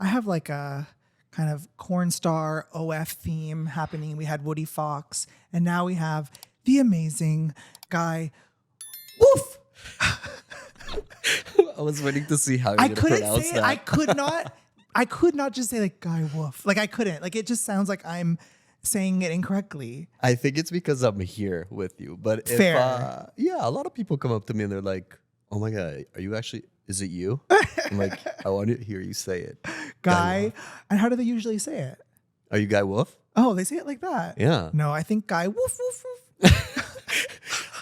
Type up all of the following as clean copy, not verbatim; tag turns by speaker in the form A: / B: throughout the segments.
A: I have like a kind of corn star OF theme happening. We had Woody Fox, and now we have the amazing guy, Woof.
B: I was waiting to see how you're
A: I
B: going to
A: couldn't
B: pronounce
A: say
B: that.
A: it. I could not just say like Guy Woof. Like I couldn't. Like it just sounds like I'm saying it incorrectly.
B: I think it's because I'm here with you. But if,
A: Fair.
B: yeah, a lot of people come up to me and they're like, "Oh my god, are you actually? Is it you?" I'm like, I want to hear you say it.
A: Guy. And how do they usually say it?
B: Are you Guy Wolf?
A: Oh, they say it like that.
B: Yeah.
A: No, I think Guy Woof Woof Woof.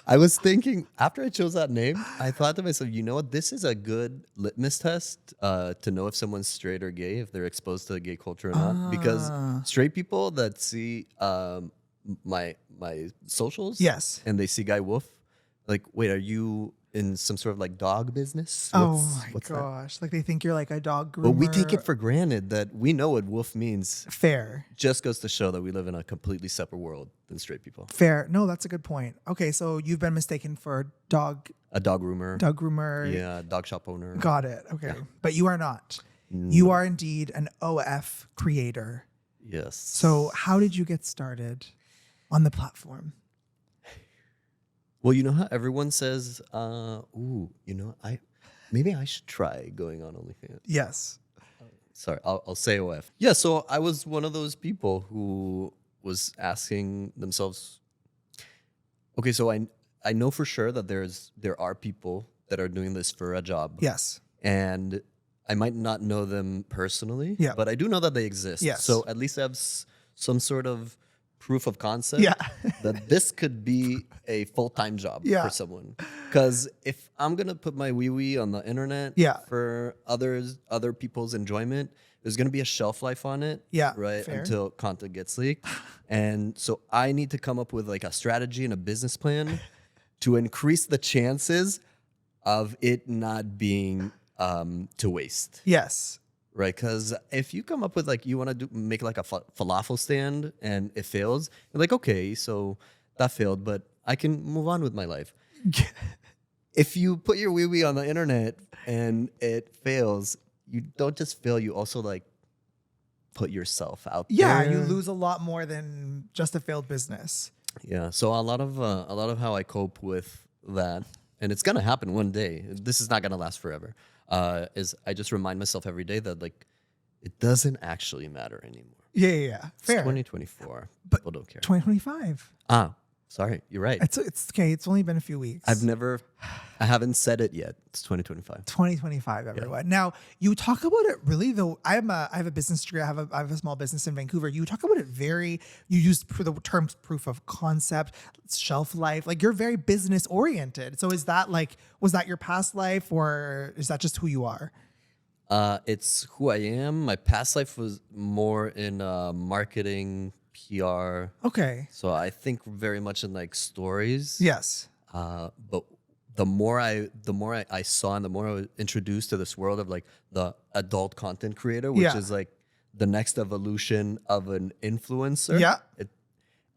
B: I was thinking after I chose that name, I thought to myself, you know what? This is a good litmus test to know if someone's straight or gay, if they're exposed to gay culture or not. Because straight people that see my socials,
A: Yes.
B: and they see Guy Wolf, like, wait, are you in some sort of like dog business?
A: What's gosh. Like they think you're like a dog groomer.
B: But we take it for granted that we know what wolf means.
A: Fair.
B: Just goes to show that we live in a completely separate world than straight people.
A: Fair. No, that's a good point. Okay, so you've been mistaken for
B: A dog groomer.
A: dog groomer.
B: Yeah, dog shop owner.
A: Got it. Okay.
B: Yeah.
A: But you are not. You are indeed an OF creator.
B: Yes.
A: So how did you get started on the platform?
B: Well, you know how everyone says, maybe I should try going on OnlyFans.
A: Yes.
B: Sorry, I'll say OF. Yeah, so I was one of those people who was asking themselves, okay, so I know for sure that there are people that are doing this for a job.
A: Yes.
B: And I might not know them personally,
A: Yeah.
B: but I do know that they exist.
A: Yes.
B: So at least I have some sort of proof of concept that this could be a full-time job for someone. Because if I'm going to put my wee-wee on the internet for other people's enjoyment, there's going to be a shelf life on it, right?
A: Fair.
B: Until content gets leaked. And so I need to come up with like a strategy and a business plan to increase the chances of it not being to waste.
A: Yes.
B: Right, because if you come up with like you want to make like a falafel stand and it fails, you're like, okay, so that failed, but I can move on with my life. If you put your wee wee on the internet and it fails, you don't just fail, you also like put yourself out there.
A: Yeah, you lose a lot more than just a failed business.
B: Yeah, so a lot of how I cope with that, and it's gonna happen one day. This is not gonna last forever. Is I just remind myself every day that like it doesn't actually matter anymore.
A: Yeah.
B: It's
A: Fair.
B: 2024.
A: But
B: people don't care.
A: 2025.
B: Sorry, you're right.
A: It's okay. It's only been a few weeks.
B: I haven't said it yet. It's 2025.
A: 2025, everyone. Yeah. Now you talk about it really though. I have a business degree. I have a small business in Vancouver. You talk about it you use the terms proof of concept, shelf life. Like you're very business oriented. So was that your past life or is that just who you are?
B: It's who I am. My past life was more in marketing, PR.
A: Okay.
B: So I think very much in like stories.
A: Yes.
B: But the more I saw and the more I was introduced to this world of like the adult content creator, which is like the next evolution of an influencer.
A: Yeah.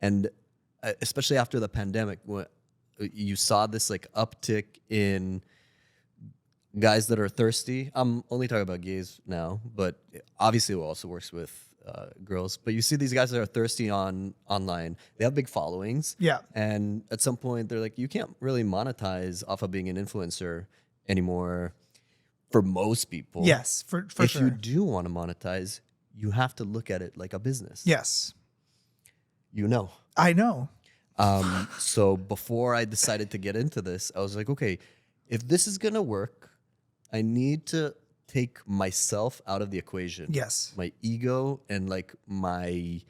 B: And especially after the pandemic, when you saw this like uptick in guys that are thirsty. I'm only talking about gays now, but obviously it also works with girls. But you see these guys that are thirsty online. They have big followings.
A: Yeah.
B: And at some point, they're like, you can't really monetize off of being an influencer anymore for most people.
A: Yes, for
B: if
A: sure.
B: you do want to monetize, you have to look at it like a business.
A: Yes.
B: You know.
A: I know.
B: So before I decided to get into this, I was like, okay, if this is going to work, I need to take myself out of the equation.
A: Yes.
B: My ego and like my,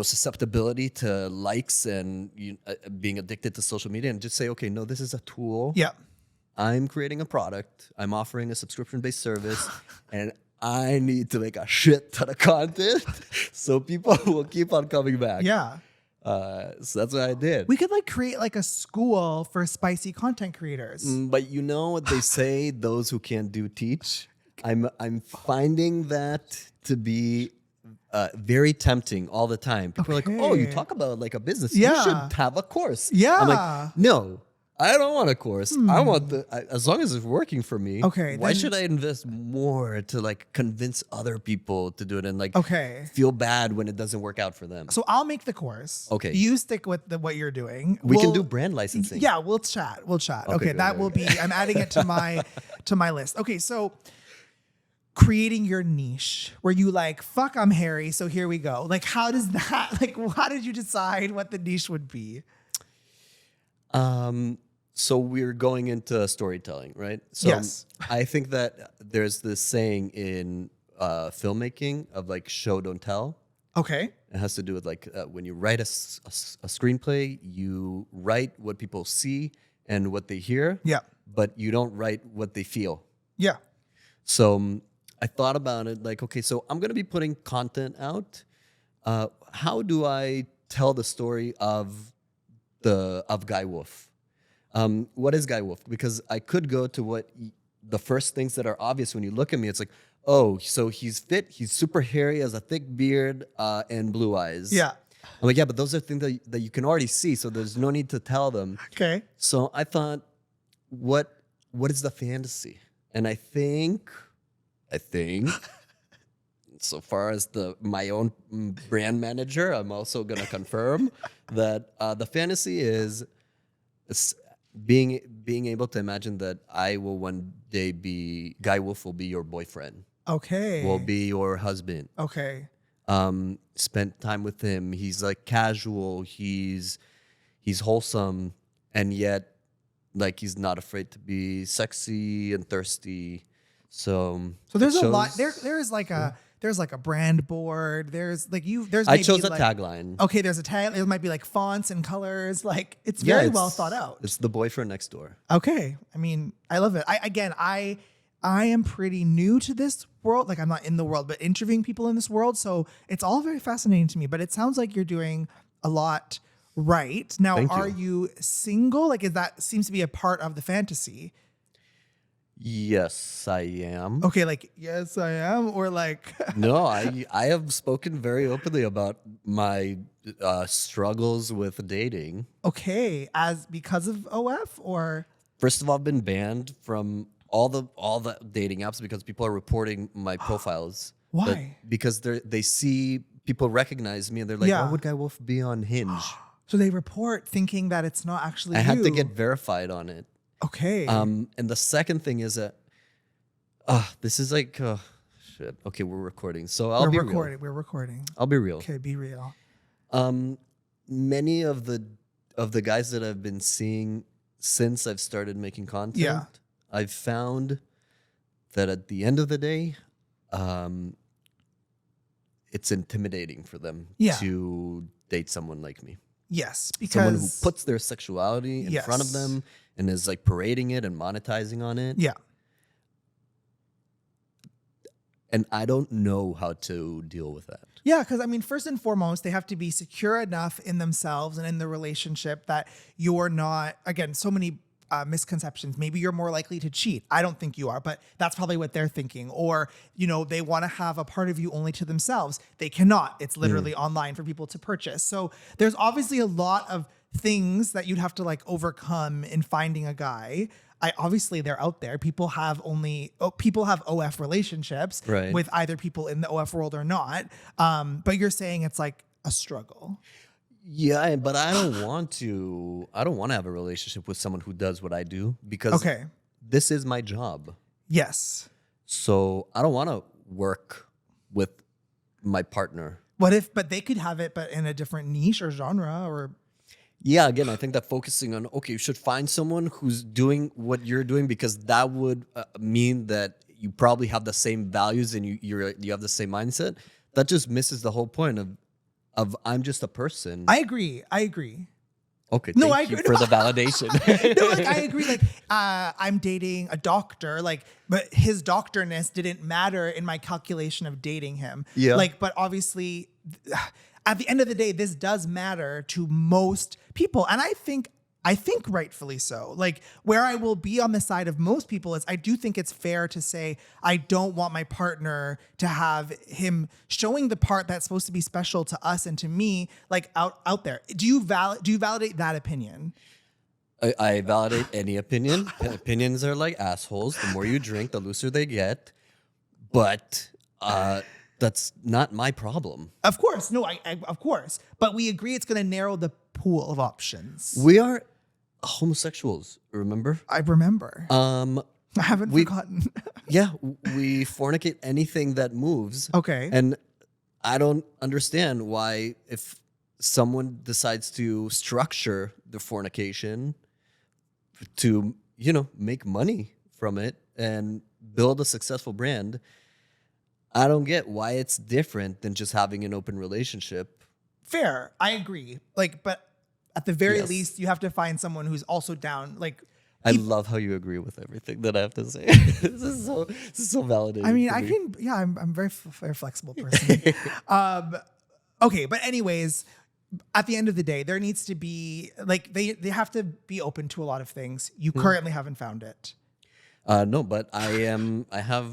B: susceptibility to likes and being addicted to social media and just say, okay, no, this is a tool.
A: Yeah.
B: I'm creating a product. I'm offering a subscription-based service and I need to make a shit ton of content so people will keep on coming back.
A: Yeah.
B: So that's what I did.
A: We could create a school for spicy content creators.
B: But you know what they say, those who can't do teach? I'm finding that to be very tempting all the time. People are like, oh, you talk about a business.
A: Yeah.
B: You should have a course.
A: Yeah.
B: I'm like, no, I don't want a course. I want as long as it's working for me.
A: Okay,
B: Why
A: then-
B: should I invest more to like convince other people to do it and like
A: Okay.
B: feel bad when it doesn't work out for them?
A: So I'll make the course.
B: Okay.
A: You stick with what you're doing.
B: We can
A: We'll-
B: do brand licensing.
A: Yeah, we'll chat. Okay,
B: good,
A: that
B: okay,
A: will be. I'm adding it to my list. Okay, so creating your niche where you like, fuck, I'm hairy, so here we go. Like, how does that? Like, how did you decide what the niche would be?
B: So we're going into storytelling, right? So
A: Yes.
B: I think that there's this saying in filmmaking of like show don't tell.
A: Okay.
B: It has to do with like when you write a screenplay, you write what people see and what they hear,
A: Yeah.
B: but you don't write what they feel.
A: Yeah.
B: So I thought about it like, okay, so I'm going to be putting content out. How do I tell the story of Guy Woof? What is Guy Woof? Because I could go to the first things that are obvious when you look at me. It's like, oh, so he's fit, he's super hairy, has a thick beard, and blue eyes.
A: Yeah.
B: I'm like, yeah, but those are things that you can already see, so there's no need to tell them.
A: Okay.
B: So I thought, what is the fantasy? And I think, so far as my own brand manager, I'm also gonna confirm that the fantasy is being able to imagine that I will one day be Guy Woof will be your boyfriend,
A: Okay.
B: will be your husband.
A: Okay.
B: Spent time with him. He's like casual. He's wholesome, and yet like he's not afraid to be sexy and thirsty. So
A: there's
B: it
A: a lot.
B: shows-
A: There's like a brand board. There's like there's.
B: I
A: maybe
B: chose a
A: like,
B: tagline.
A: Okay, there's a tag. There might be like fonts and colors. Like it's very well thought out.
B: It's the boyfriend next door.
A: Okay, I mean, I love it. I am pretty new to this world. Like I'm not in the world, but interviewing people in this world, so it's all very fascinating to me. But it sounds like you're doing a lot right now.
B: Thank you.
A: Are you single? Like, is that seems to be a part of the fantasy?
B: Yes, I am.
A: Okay, like yes, I am, or like
B: No, I have spoken very openly about my struggles with dating.
A: okay, as because of OF or
B: First of all, I've been banned from all the dating apps because people are reporting my profiles.
A: Why?
B: Because they see people recognize me and they're like,
A: Yeah.
B: why would Guy Wolf be on Hinge?
A: so they report thinking that it's not actually
B: I had to
A: you.
B: get verified on it.
A: okay.
B: And the second thing is that this is like shit. Okay, we're recording, so I'll be real.
A: We're recording.
B: I'll be real.
A: Okay, be real.
B: Many of the guys that I've been seeing since I've started making content,
A: Yeah.
B: I've found that at the end of the day, it's intimidating for them
A: Yeah.
B: to date someone like me.
A: Yes,
B: Someone who
A: because
B: puts their sexuality in front of
A: Yes.
B: them and is like parading it and monetizing on it.
A: yeah.
B: And I don't know how to deal with that.
A: Yeah, because I mean, first and foremost, they have to be secure enough in themselves and in the relationship that you're not, again, so many misconceptions. Maybe you're more likely to cheat. I don't think you are, but that's probably what they're thinking. Or, you know, they want to have a part of you only to themselves. They cannot. It's literally online for people to purchase. So there's obviously a lot of things that you'd have to like overcome in finding a guy. Obviously they're out there. People have OF relationships
B: Right.
A: with either people in the OF world or not. But you're saying it's like a struggle.
B: Yeah, but I don't want to have a relationship with someone who does what I do because
A: Okay.
B: this is my job.
A: Yes.
B: So I don't want to work with my partner.
A: But they could have it, but in a different niche or genre or.
B: Yeah, again, I think that focusing on, okay, you should find someone who's doing what you're doing because that would mean that you probably have the same values and you have the same mindset. That just misses the whole point of I'm just a person.
A: I agree.
B: Okay,
A: No,
B: thank
A: I
B: you
A: agree.
B: for the validation.
A: No, like I agree. Like I'm dating a doctor, like, but his doctorness didn't matter in my calculation of dating him.
B: Yeah.
A: Like, but obviously, at the end of the day, this does matter to most people, and I think rightfully so. Like where I will be on the side of most people is I do think it's fair to say I don't want my partner to have him showing the part that's supposed to be special to us and to me, like out there. Do you validate that opinion?
B: I validate any opinion. Opinions are like assholes. The more you drink, the looser they get. But that's not my problem.
A: Of course, no, I of course, but we agree it's going to narrow the pool of options.
B: We are homosexuals, remember?
A: I remember. I haven't forgotten.
B: Yeah, we fornicate anything that moves.
A: Okay.
B: And I don't understand why, if someone decides to structure the fornication to, make money from it and build a successful brand, I don't get why it's different than just having an open relationship.
A: Fair. I agree. But at the very
B: Yes.
A: least, you have to find someone who's also down.
B: I love how you agree with everything that I have to say. This is so validating.
A: I mean,
B: for
A: I
B: me.
A: can. Yeah, I'm very flexible person. Okay, but anyways, at the end of the day, there needs to be they have to be open to a lot of things. You currently haven't found it.
B: No, but I have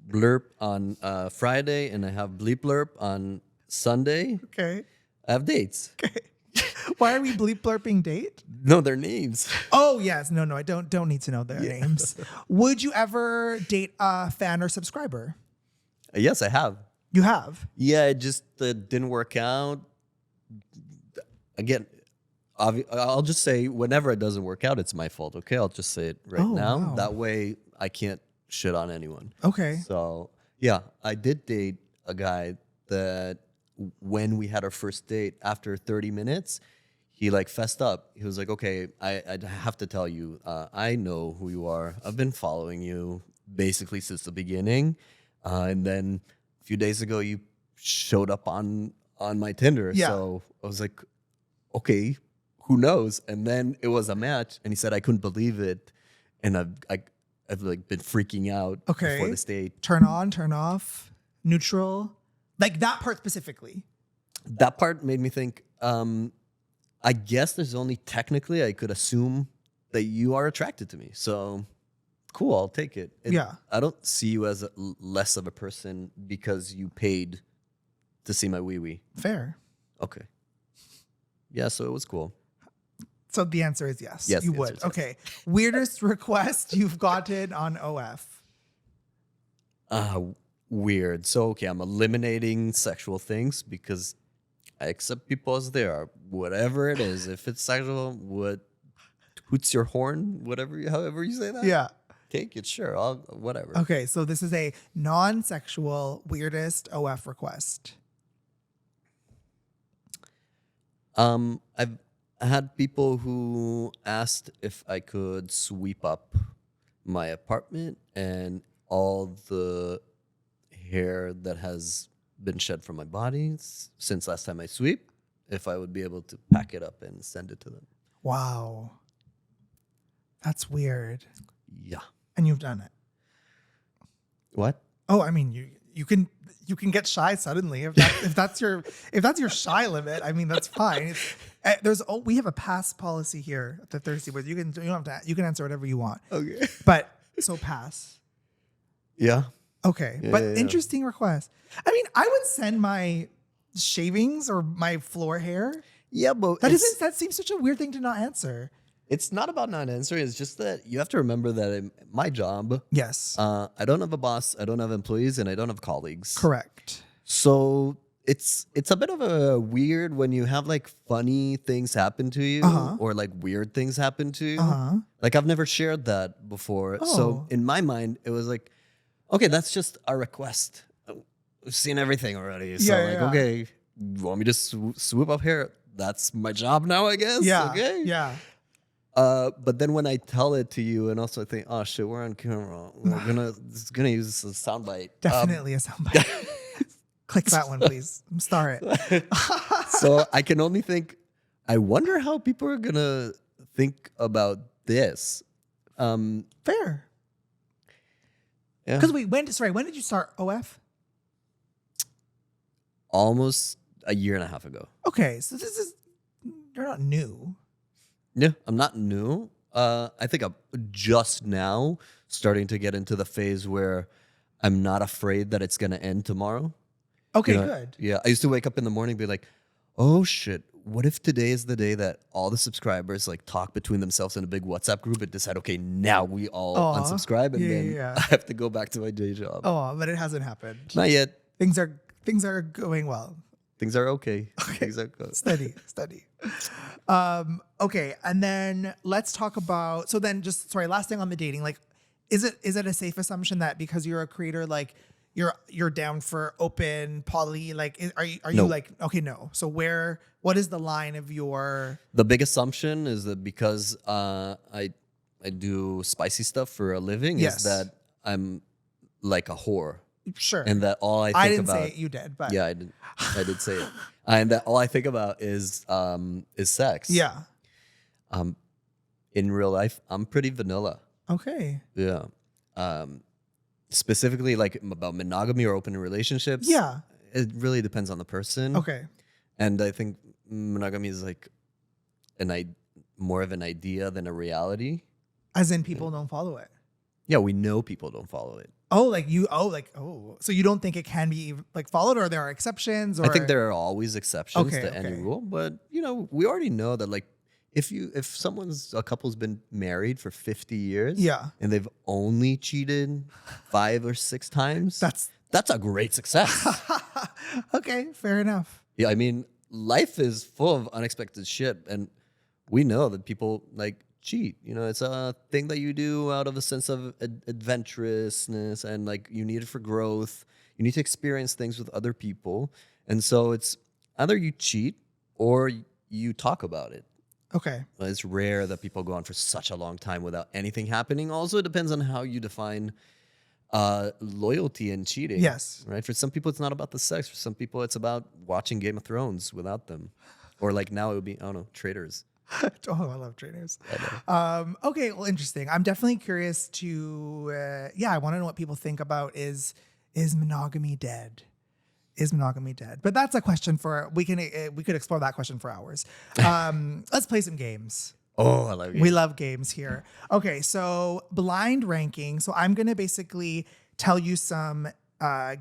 B: blurp on Friday and I have bleep blurp on Sunday.
A: Okay.
B: I have dates.
A: Why are we bleep blurping date?
B: No, their names.
A: Oh yes, no, I don't need to know their names. Would you ever date a fan or subscriber?
B: Yes, I have.
A: You have.
B: Yeah, it just didn't work out. Again, I'll just say whenever it doesn't work out, it's my fault. Okay, I'll just say it right now.
A: Wow.
B: That way, I can't shit on anyone.
A: Okay.
B: So yeah, I did date a guy that when we had our first date, after 30 minutes, he fessed up. He was like, okay, I have to tell you, I know who you are. I've been following you basically since the beginning. And then a few days ago, you showed up on my Tinder.
A: Yeah.
B: So I was like, okay, who knows? And then it was a match, and he said I couldn't believe it. And I've been freaking out
A: Okay.
B: before this date.
A: Turn on, turn off, neutral. That part specifically.
B: That part made me think, I guess there's only technically I could assume that you are attracted to me. So cool, I'll take it.
A: Yeah.
B: I don't see you as less of a person because you paid to see my wee-wee.
A: Fair.
B: Okay. Yeah, so it was cool.
A: So the answer is yes.
B: Yes,
A: You
B: the
A: would.
B: answer is yes.
A: Okay. Weirdest request you've gotten on OF?
B: Weird. So, okay, I'm eliminating sexual things because I accept people as they are. Whatever it is. If it's sexual, hoots your horn, however you say that.
A: Yeah.
B: Take it, sure. Whatever.
A: Okay. So this is a non-sexual weirdest OF request.
B: I've had people who asked if I could sweep up my apartment and all the hair that has been shed from my body since last time I sweep, if I would be able to pack it up and send it to them.
A: Wow. That's weird.
B: Yeah.
A: And you've done it.
B: What?
A: Oh, I mean, you can get shy suddenly if that's your shy limit. I mean, that's fine. We have a pass policy here at the Thirsty where you don't have to, you can answer whatever you want.
B: Okay.
A: But so pass.
B: Yeah.
A: Okay.
B: Yeah,
A: But
B: yeah.
A: interesting request. I mean, I would send my shavings or my floor hair.
B: Yeah, but
A: That seems such a weird thing to not answer.
B: it's not about not answering. It's just that you have to remember that in my job,
A: Yes.
B: I don't have a boss, I don't have employees, and I don't have colleagues.
A: Correct.
B: So it's a bit of a weird when you have funny things happen to you or weird things happen to you. I've never shared that before.
A: Oh.
B: So in my mind, it was okay, that's just a request. We've seen everything already. So
A: Yeah.
B: okay, you want me to swoop up here? That's my job now, I guess.
A: Yeah.
B: Okay.
A: Yeah.
B: But then when I tell it to you and also think, oh shit, we're on camera. We're gonna use this as a soundbite.
A: Definitely a soundbite. Click that one, please. Star it.
B: So I can only think, I wonder how people are gonna think about this.
A: Fair.
B: Yeah.
A: Because when did you start OF?
B: Almost a year and a half ago.
A: Okay, so you're not new.
B: Yeah, I'm not new. I think I'm just now starting to get into the phase where I'm not afraid that it's gonna end tomorrow.
A: Okay,
B: You know,
A: good.
B: Yeah, I used to wake up in the morning and be like, oh shit, what if today is the day that all the subscribers like talk between themselves in a big WhatsApp group and decide, okay, now we all unsubscribe, and then I have to go back to my day job.
A: Oh, but it hasn't happened.
B: Not yet.
A: Things are going well.
B: Things are okay. Things are good.
A: Steady. Okay, and then let's talk about. So then, last thing on the dating. Like, is it a safe assumption that because you're a creator, like you're down for open poly? Like, are you like, okay, no? So what is the line of your?
B: The big assumption is that because I do spicy stuff for a living, is that I'm like a whore.
A: Sure.
B: And that all I didn't
A: say it, you did, but
B: yeah, I did say it. And that all I think about is sex.
A: Yeah.
B: In real life, I'm pretty vanilla.
A: Okay.
B: Yeah. Specifically, like about monogamy or open relationships.
A: Yeah.
B: It really depends on the person.
A: Okay.
B: And I think monogamy is like more of an idea than a reality.
A: As in, people don't follow it.
B: Yeah, we know people don't follow it.
A: So you don't think it can be like followed, or there are exceptions? Or?
B: I think there are always exceptions to any rule, but we already know that like if a couple's been married for 50 years, and they've only cheated 5 or 6 times, that's a great success.
A: Okay, fair enough.
B: Yeah, I mean, life is full of unexpected shit, and we know that people like cheat. It's a thing that you do out of a sense of adventurousness, and like you need it for growth. You need to experience things with other people, and so it's either you cheat or you talk about it.
A: Okay.
B: But it's rare that people go on for such a long time without anything happening. Also, it depends on how you define loyalty and cheating.
A: Yes.
B: Right. For some people, it's not about the sex. For some people, it's about watching Game of Thrones without them, or like now it would be traitors.
A: Oh, I love trainers. Okay, well, interesting. I'm definitely curious to, I want to know what people think about is monogamy dead? Is monogamy dead? But that's a question we could explore that question for hours. Let's play some games.
B: Oh, I love games.
A: We love games here. Okay, so blind ranking. So I'm going to basically tell you some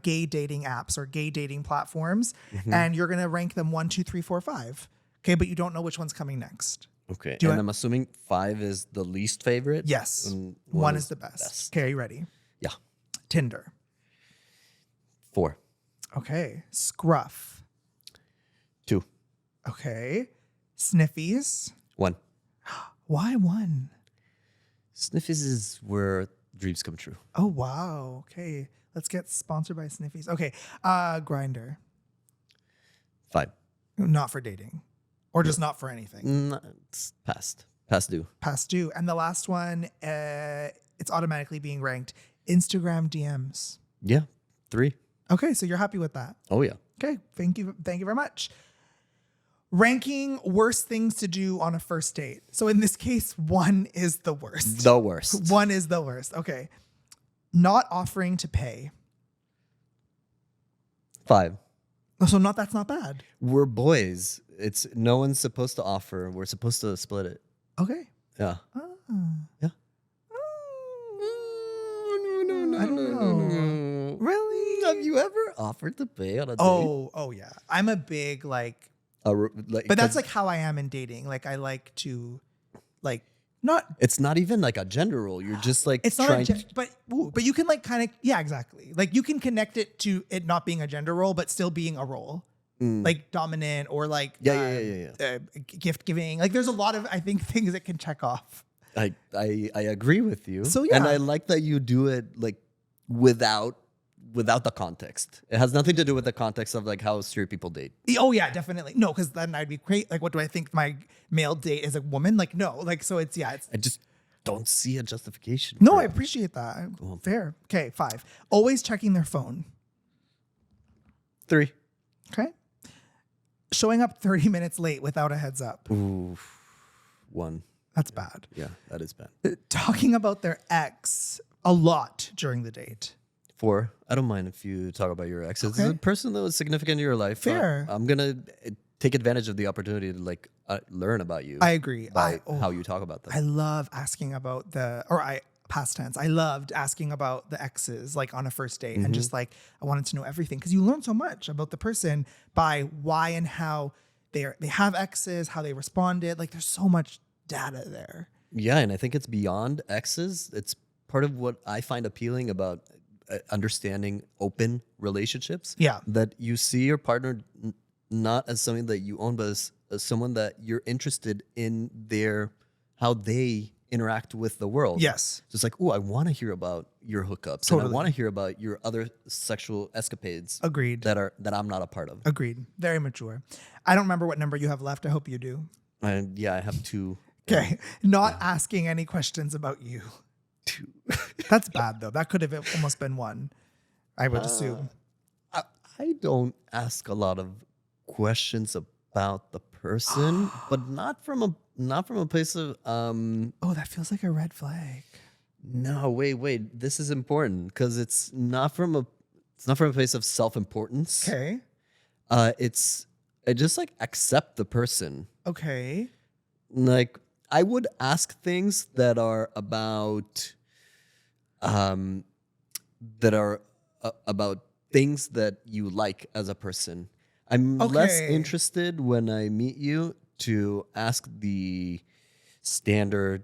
A: gay dating apps or gay dating platforms, and you're going to rank them 1, 2, 3, 4, 5. Okay, but you don't know which one's coming next.
B: Okay, and I'm assuming 5 is the least favorite?
A: Yes. And 1 is the best. Okay, are you ready?
B: Yeah.
A: Tinder.
B: 4.
A: Okay. Scruff.
B: 2.
A: Okay. Sniffies.
B: 1.
A: Why 1?
B: Sniffies is where dreams come true.
A: Oh, wow. Okay. Let's get sponsored by Sniffies. Okay. Grinder.
B: 5.
A: Not for dating. Or just not for anything.
B: It's past due.
A: Past due. And the last one, it's automatically being ranked. Instagram DMs.
B: Yeah, 3.
A: Okay, so you're happy with that.
B: Oh yeah.
A: Okay, thank you very much. Ranking worst things to do on a first date. So in this case, 1 is the worst.
B: The worst.
A: 1 is the worst. Okay. Not offering to pay.
B: 5.
A: So that's not bad.
B: We're boys. It's no one's supposed to offer. We're supposed to split it.
A: Okay.
B: Yeah. Yeah.
A: I don't know. Really?
B: Have you ever offered to pay on a date?
A: Oh yeah. I'm a big but that's like how I am in dating. Like I like to not.
B: It's not even like a gender role. You're just like
A: it's not but you can like kind of exactly. Like you can connect it to it not being a gender role but still being a role. Like dominant or like gift giving. Like there's a lot of I think things that can check off.
B: I agree with you.
A: So yeah.
B: And I like that you do it like without the context. It has nothing to do with the context of like how straight people date.
A: Oh yeah, definitely. No, because then I'd be great. Like, what do I think my male date is a woman? Like, no. Like, so it's I
B: just don't see a justification.
A: No, I appreciate that. Fair. Okay, 5. Always checking their phone.
B: 3.
A: Okay. Showing up 30 minutes late without a heads up.
B: Ooh, 1.
A: That's bad.
B: Yeah, that is bad.
A: Talking about their ex a lot during the date.
B: 4. I don't mind if you talk about your ex. It's a person that was significant in your life.
A: Fair.
B: I'm gonna take advantage of the opportunity to learn about you.
A: I agree.
B: By how you talk about them.
A: I love asking about past tense. I loved asking about the exes like on a first date and just like I wanted to know everything because you learn so much about the person by why and how they have exes, how they responded. Like there's so much data there.
B: Yeah, and I think it's beyond exes. It's part of what I find appealing about understanding open relationships.
A: Yeah.
B: That you see your partner not as something that you own, but as someone that you're interested in how they interact with the world.
A: Yes.
B: So it's like, oh, I want to hear about your hookups.
A: Totally.
B: And I want to hear about your other sexual escapades.
A: Agreed.
B: That I'm not a part of.
A: Agreed. Very mature. I don't remember what number you have left. I hope you do.
B: And yeah, I have 2.
A: Okay. Not asking any questions about you.
B: 2.
A: That's bad though. That could have almost been 1. I would assume.
B: I don't ask a lot of questions about the person, but not from a place of
A: Oh, that feels like a red flag.
B: no, wait. This is important because it's not from a place of self-importance.
A: Okay.
B: I just like accept the person.
A: Okay.
B: Like I would ask things that are about about things that you like as a person. I'm less
A: Okay.
B: interested when I meet you to ask the standard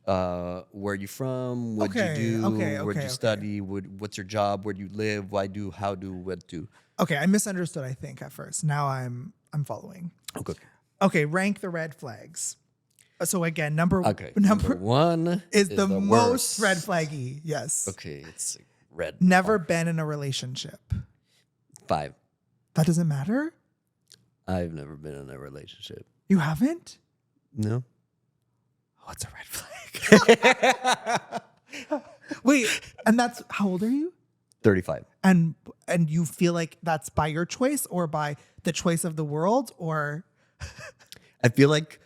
B: where you from, what
A: Okay,
B: you do,
A: okay,
B: where'd you
A: okay.
B: study, what's your job, where do you live, why do, how do, what do.
A: Okay. I misunderstood, I think, at first. Now I'm following.
B: Okay.
A: Okay. Rank the red flags. So again, number
B: 1
A: is the most
B: worst.
A: red flaggy. Yes.
B: Okay, it's red.
A: Never been in a relationship.
B: 5.
A: That doesn't matter?
B: I've never been in a relationship.
A: You haven't?
B: No.
A: Oh, it's a red flag. Wait, and that's how old are you?
B: 35.
A: And you feel like that's by your choice or by the choice of the world or
B: I feel like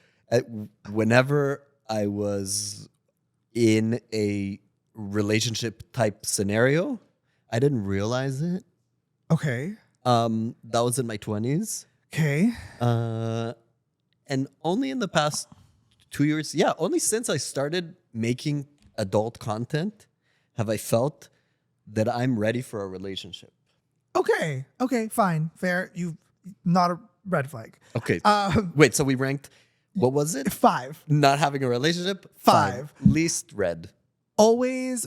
B: whenever I was in a relationship type scenario, I didn't realize it.
A: okay.
B: That was in my 20s.
A: Okay.
B: And only in the past 2 years, only since I started making adult content have I felt that I'm ready for a relationship.
A: Okay. Okay, fine. Fair. You not a red flag.
B: Okay. Wait, so we ranked, what was it?
A: 5.
B: Not having a relationship?
A: 5.
B: Least red.
A: Always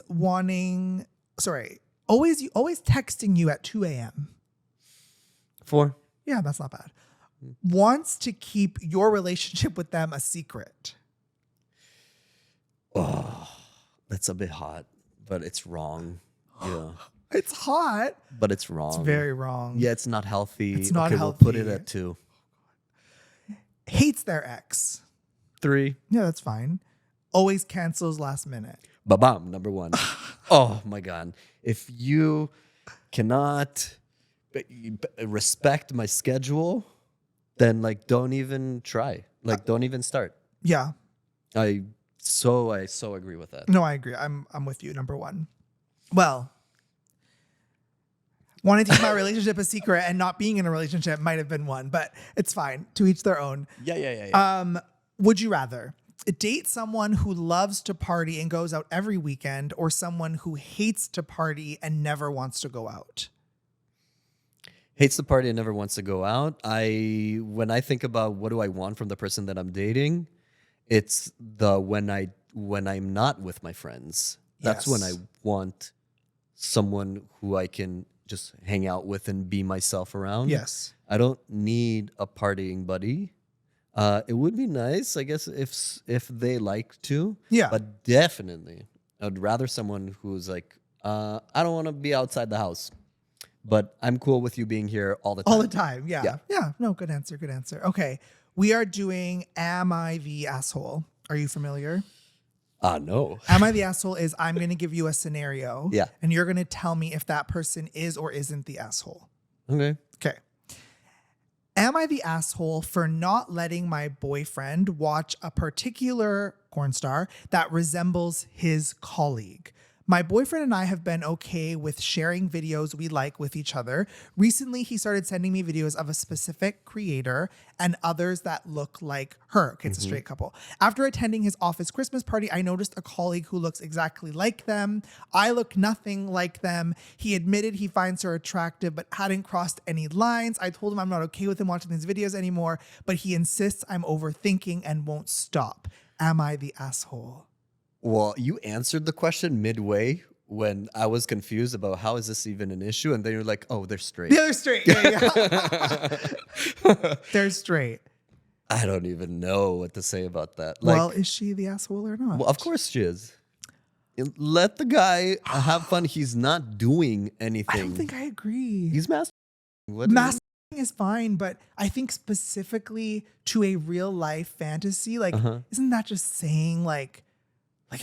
A: texting you at 2 a.m.
B: 4.
A: Yeah, that's not bad. Wants to keep your relationship with them a secret.
B: Oh, that's a bit hot, but it's wrong. Yeah.
A: It's hot.
B: But it's wrong.
A: It's very wrong.
B: Yeah, it's not healthy.
A: It's not
B: We'll put it
A: healthy.
B: at 2.
A: Hates their ex.
B: 3.
A: Yeah, that's fine. Always cancels last minute.
B: Ba-bam, number 1. Oh my God. If you cannot respect my schedule, then like don't even try. Like don't even start.
A: Yeah.
B: I so agree with that.
A: No, I agree. I'm with you. Number 1. Well, wanting to keep my relationship a secret and not being in a relationship might have been 1, but it's fine. To each their own.
B: Yeah.
A: Would you rather date someone who loves to party and goes out every weekend or someone who hates to party and never wants to go out?
B: Hates the party and never wants to go out. When I think about what do I want from the person that I'm dating, it's when I'm not with my friends. That's when I want someone who I can just hang out with and be myself around.
A: Yes.
B: I don't need a partying buddy. It would be nice, I guess, if they like to.
A: Yeah.
B: But definitely, I'd rather someone who's like, I don't want to be outside the house, but I'm cool with you being here all the time.
A: All the time. Yeah. No, good answer. Good answer. Okay. We are doing Am I the Asshole? Are you familiar?
B: No.
A: Am I the Asshole is I'm going to give you a scenario.
B: Yeah.
A: And you're going to tell me if that person is or isn't the asshole.
B: Okay.
A: Okay. Am I the asshole for not letting my boyfriend watch a particular porn star that resembles his colleague? My boyfriend and I have been okay with sharing videos we like with each other. Recently, he started sending me videos of a specific creator and others that look like her. Okay, it's a straight couple. After attending his office Christmas party, I noticed a colleague who looks exactly like them. I look nothing like them. He admitted he finds her attractive, but hadn't crossed any lines. I told him I'm not okay with him watching these videos anymore, but he insists I'm overthinking and won't stop. Am I the asshole?
B: Well, you answered the question midway when I was confused about how is this even an issue, and then you're like, "Oh, they're straight."
A: They're straight. Yeah. They're straight.
B: I don't even know what to say about that.
A: Well, is she the asshole or not?
B: Well, of course she is. Let the guy have fun. He's not doing anything.
A: I don't think I agree.
B: He's masturbating.
A: Masturbating is fine, but I think specifically to a real life fantasy, like, isn't that just saying like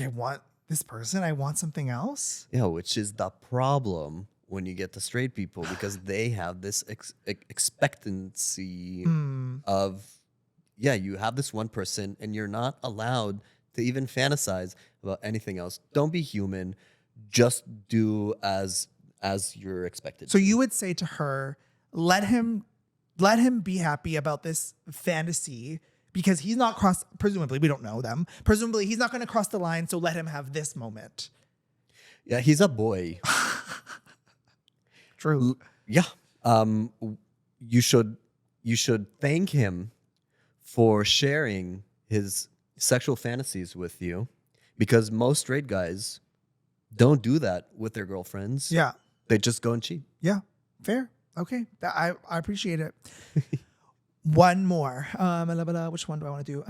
A: I want this person, I want something else?
B: Yeah, which is the problem when you get to straight people, because they have this expectancy of, yeah, you have this one person and you're not allowed to even fantasize about anything else. Don't be human. Just do as you're expected.
A: So you would say to her, let him be happy about this fantasy, because he's not presumably, we don't know them. Presumably he's not going to cross the line. So let him have this moment.
B: Yeah, he's a boy.
A: True.
B: Yeah. You should thank him for sharing his sexual fantasies with you, because most straight guys don't do that with their girlfriends.
A: Yeah.
B: They just go and cheat.
A: Yeah. Fair. Okay. I appreciate it. One more. Which one do I want to do?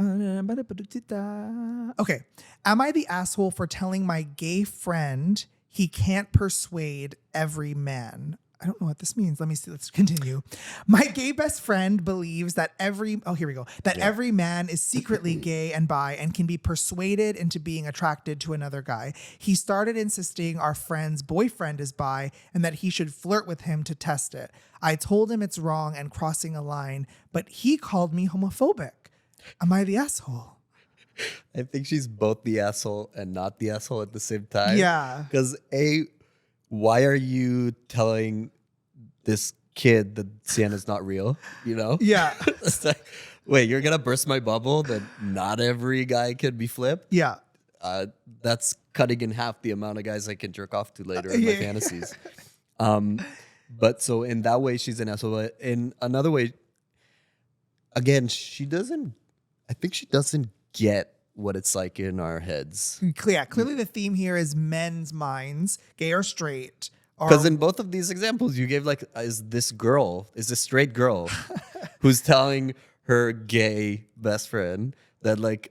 A: Okay. Am I the asshole for telling my gay friend he can't persuade every man? I don't know what this means. Let me see. Let's continue. My gay best friend believes that every man is secretly gay and bi and can be persuaded into being attracted to another guy. He started insisting our friend's boyfriend is bi and that he should flirt with him to test it. I told him it's wrong and crossing a line, but he called me homophobic. Am I the asshole?
B: I think she's both the asshole and not the asshole at the same time.
A: Yeah.
B: Because why are you telling this kid that Cena's not real? You know?
A: Yeah.
B: It's like, wait, you're gonna burst my bubble that not every guy can be flipped?
A: Yeah.
B: That's cutting in half the amount of guys I can jerk off to later in my fantasies. But so in that way, she's an asshole. In another way, again, I think she doesn't get what it's like in our heads.
A: Yeah, clearly the theme here is men's minds, gay or straight.
B: Because in both of these examples, you gave is this straight girl who's telling her gay best friend that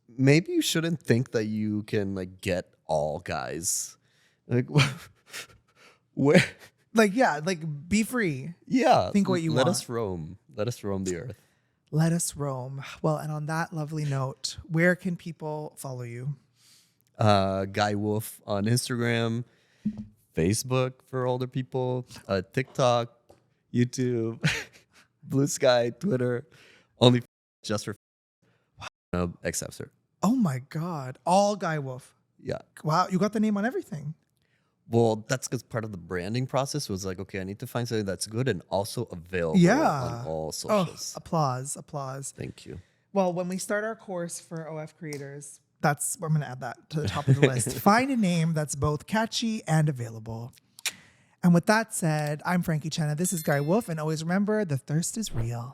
B: maybe you shouldn't think that you can get all guys. Where?
A: Be free.
B: Yeah.
A: Think what you want.
B: Let us roam. Let us roam the earth.
A: Let us roam. Well, and on that lovely note, where can people follow you?
B: Guy Wolf on Instagram, Facebook for older people, TikTok, YouTube, Blue Sky, Twitter, only just for except sir.
A: Oh my God. All Guy Wolf.
B: Yeah.
A: Wow. You got the name on everything.
B: Well, that's because part of the branding process was okay, I need to find something that's good and also available on all socials.
A: Oh, applause.
B: Thank you.
A: Well, when we start our course for OF creators, I'm going to add that to the top of the list. Find a name that's both catchy and available. And with that said, I'm Frankie Cena. This is Guy Wolf. And always remember, the thirst is real.